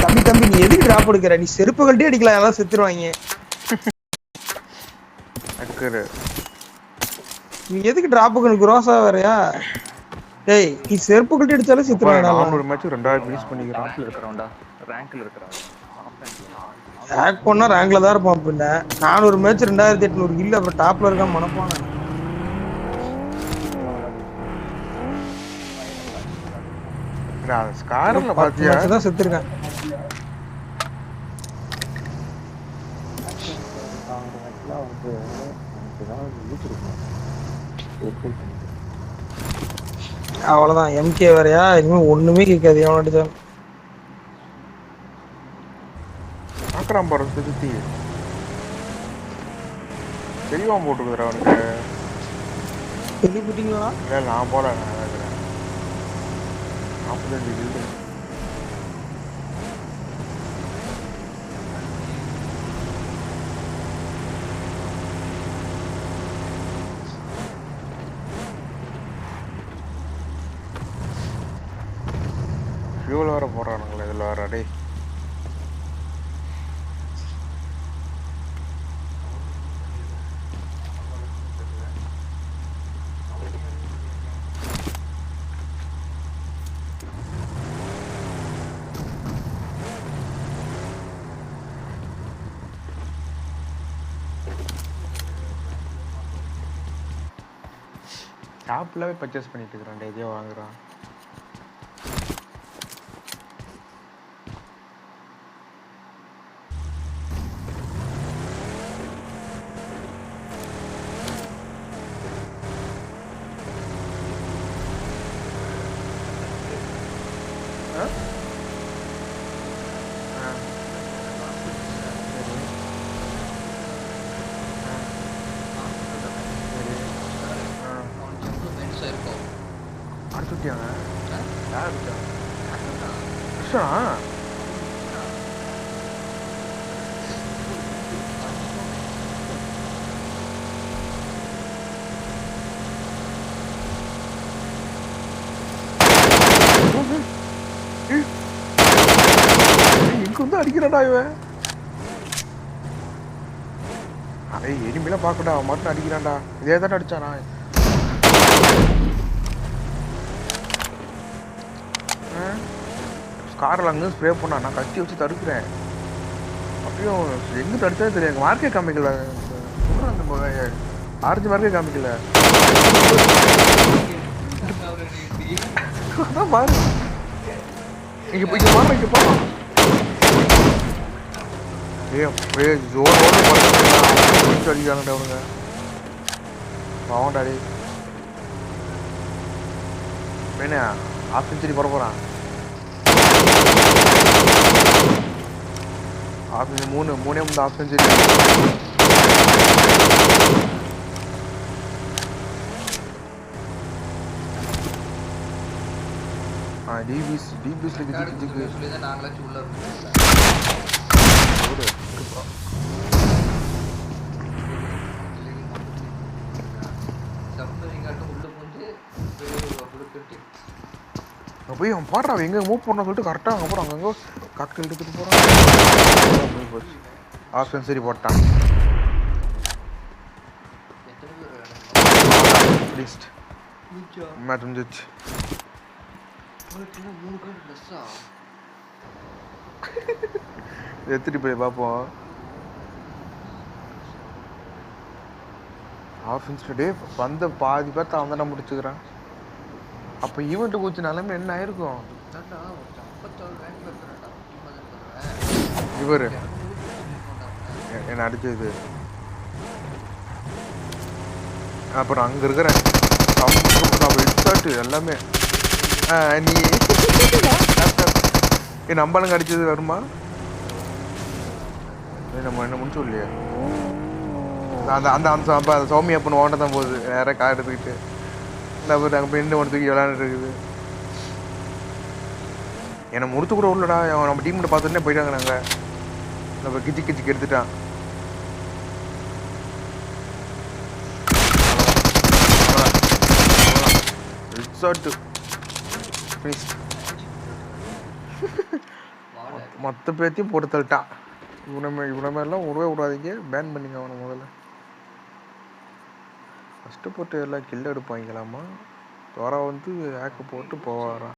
தம்பி தம்பி நீ எதுக்கு டிராப் எடுக்கிற? நீ செருப்பு கழட்டி அடிக்கலாம், எல்லாம் செத்துருவாங்க. நீ எதுக்கு டிராப்புக்கு க்ரோஸா வரையா? டேய் நீ செருப்பு கழட்டி அடிச்சாலும் செத்துருவாங்கடா. 400 மேட்ச் 2000 ஃபினிஷ் பண்ணிக்கிறான். ரேங்க்ல இருக்கறவன்டா. ரேங்க்ல இருக்கறான். ரேங்க் பண்ணா ரேங்க்ல தான் இருப்பான். பின்ன 400 மேட்ச் 2800 இல்ல, அப்புறம் டாப்ல இருக்கான் மனப்பான. நான் ஸ்கார்ல பாத்தியா தான் செத்துருக்கேன். அவ்வளவுதான். எம்கே வரையா? இனிமே ஒண்ணுமே கேட்காது. எவன்ட்டு பாக்குறான் பாரு சுத்தி தெளிவா போட்டுக்குதுடா அவனுக்கு. தெளி போட்டீங்களா? இல்ல நான் போல, நான் இருக்கிறேன் 45 கிலோ. ஃபியூல் வேற போடுறானுங்களே இதில் வேற. டே ஷாப்லவே பர்ச்சேஸ் பண்ணிட்டு இருக்கிறான். எதையோ வாங்குறான். அடிச்சுட்டியாங்க? யார் அடிச்சா? கிருஷ்ணா? எங்க வந்து அடிக்கிறாடா இவன்? அதே எனிமையில பாக்கடா, அவன் மட்டும் அடிக்கிறான்டா. இதே தானே அடிச்சானா? காரில் அங்கே ஸ்ப்ரே பண்ணா, நான் கத்தி வச்சு தடுக்கிறேன். அப்படியும் எங்கே தடுத்தாலும் தெரியும். எங்கள் மார்க்கே காமிக்கல. அந்த ஆரஞ்சு மார்க்கே காமிக்கல. அதான் பாரு, இங்கே போய் பாரு, இங்கே போகலாம். ஜோரோட அடிக்கிறான்டா அவனுங்க. பாவண்டாடி வேணா ஆஃப் செஞ்சுரி போட போகிறான். மூணே வந்து ஆஃப் செஞ்சுரி. டிபிஎஸ்ல கிஜிக்கு நாங்களாச்சும் உள்ள போய் அவன் பாடுறா எங்கே மூவ் பண்ண சொல்லிட்டு கரெக்டாக அங்கே போகிறான். அங்கங்கே காக்டெயில் எடுத்துகிட்டு போகிறான். போச்சு ஆஃப் சென்சரி போட்டான். மேட்ச் முடிஞ்சிச்சு. எடுத்துட்டு போய் பார்ப்போம். ஆஃப் இன்ஸ்டே வந்த பாதி பேர்த்த அவன் தானே முடிச்சுக்கிறான். அப்போ ஈவெண்ட்டு போச்சு நிலைமை என்ன ஆயிருக்கும்? இவர் என்ன அடிச்சது. அப்புறம் அங்கே இருக்கிறேன் எல்லாமே. நீ என் நம்பாளுங்க அடிச்சது வருமா? நம்ம என்ன முடிச்சு இல்லையா? அந்த அந்த அந்த சௌமி அப்பன்னு ஓட்ட தான் போகுது. நேராக கார் எடுத்துக்கிட்டு அங்கே பெண்ணு ஒன்று தூக்கி விளையாண்டுட்டு இருக்குது. என்னை முடித்து கூட உள்ளடா. நம்ம டீம்கிட்ட பார்த்துட்டே போயிட்டாங்க. நாங்கள் நம்ம கிச்சிக்கு எடுத்துட்டான். ரிசார்ட்டு மொத்த பேர்த்தையும் போட்டு தள்ளிட்டான். இவனை மாதிரிலாம் விடவே விடாதீங்க, பேன் பண்ணிங்க அவனை முதல்ல. ஃபஸ்ட்டு போட்டு எல்லாம் கில் எடுப்பாங்களாமா. தோரா வந்து ஹேக்கு போட்டு போவாராம்.